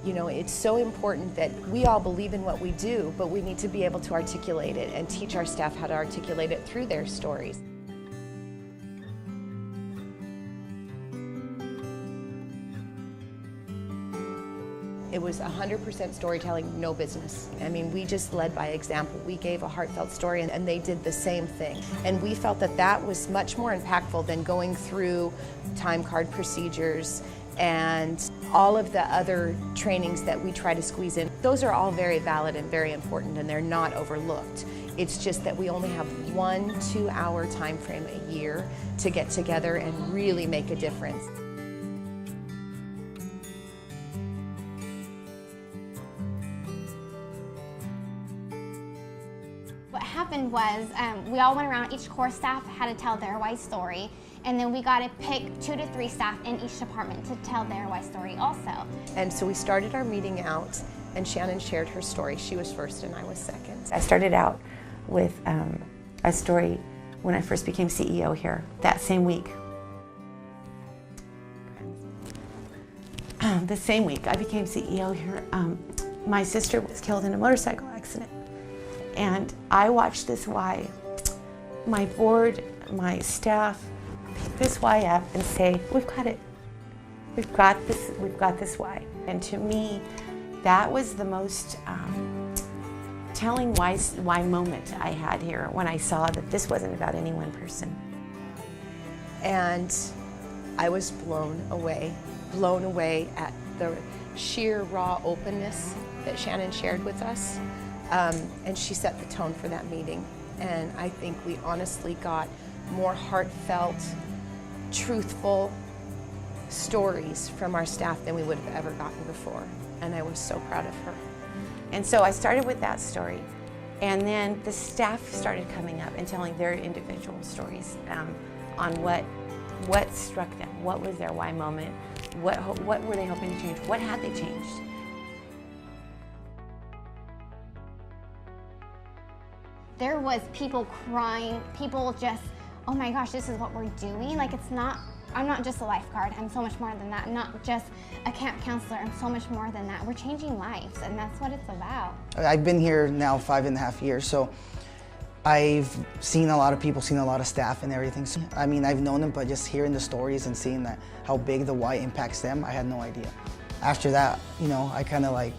You know, it's so important that we all believe in what we do, but we need to be able to articulate it and teach our staff how to articulate it through their stories. It was 100% storytelling, no business. I mean, we just led by example. We gave a heartfelt story and they did the same thing. And we felt that that was much more impactful than going through time card procedures and all of the other trainings that we try to squeeze in. Those are all very valid and very important, and they're not overlooked. It's just that we only have 1 2-hour time frame a year to get together and really make a difference. What happened was we all went around, each core staff had to tell their why story, and then we got to pick 2 to 3 staff in each department to tell their why story also. And so we started our meeting out, and Shannon shared her story. She was first and I was second. I started out with a story when I first became CEO here that same week. The same week I became CEO here, my sister was killed in a motorcycle accident. And I watched this Y, my board, my staff, pick this Y up and say, we've got it. We've got this Y. And to me, that was the most telling why moment I had here when I saw that this wasn't about any one person. And I was blown away at the sheer raw openness that Shannon shared with us. And she set the tone for that meeting. And I think we honestly got more heartfelt, truthful stories from our staff than we would have ever gotten before. And I was so proud of her. And so I started with that story. And then the staff started coming up and telling their individual stories on what struck them, what was their why moment, what were they hoping to change, what had they changed. There was people crying, people just, oh my gosh, this is what we're doing. Like, it's not, I'm not just a lifeguard, I'm so much more than that. I'm not just a camp counselor, I'm so much more than that. We're changing lives, and that's what it's about. I've been here now 5.5 years, so I've seen a lot of people, seen a lot of staff and everything. So, I mean, I've known them, but just hearing the stories and seeing that how big the Y impacts them, I had no idea. After that, you know, I kind of like,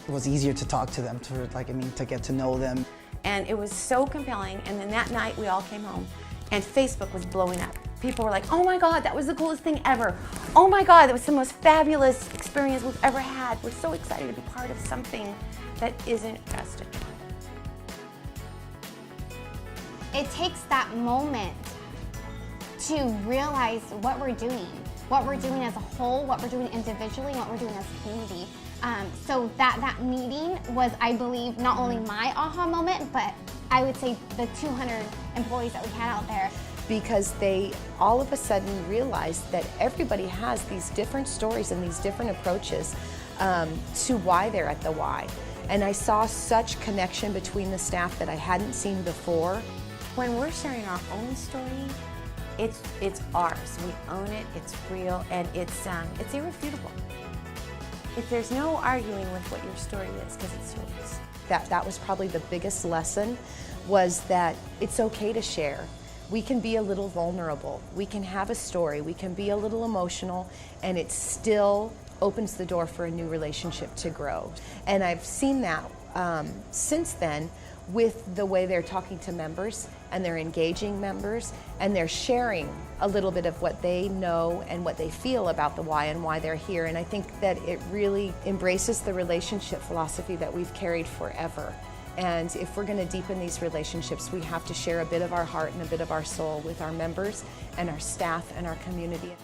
it was easier to talk to them, to get to know them. And it was so compelling, and then that night we all came home and Facebook was blowing up. People were like, oh my God, that was the coolest thing ever. Oh my God, that was the most fabulous experience we've ever had. We're so excited to be part of something that isn't just a job. It takes that moment to realize what we're doing as a whole, what we're doing individually, and what we're doing as a community. So that meeting was, I believe, not only my aha moment, but I would say the 200 employees that we had out there. Because they all of a sudden realized that everybody has these different stories and these different approaches to why they're at the Y. And I saw such connection between the staff that I hadn't seen before. When we're sharing our own story, it's ours. We own it, it's real, and it's irrefutable. If there's no arguing with what your story is, because it's yours. That was probably the biggest lesson, was that it's okay to share. We can be a little vulnerable. We can have a story. We can be a little emotional, and it still opens the door for a new relationship to grow. And I've seen that since then with the way they're talking to members, and they're engaging members, and they're sharing a little bit of what they know and what they feel about the Y and why they're here. And I think that it really embraces the relationship philosophy that we've carried forever. And if we're going to deepen these relationships, we have to share a bit of our heart and a bit of our soul with our members and our staff and our community.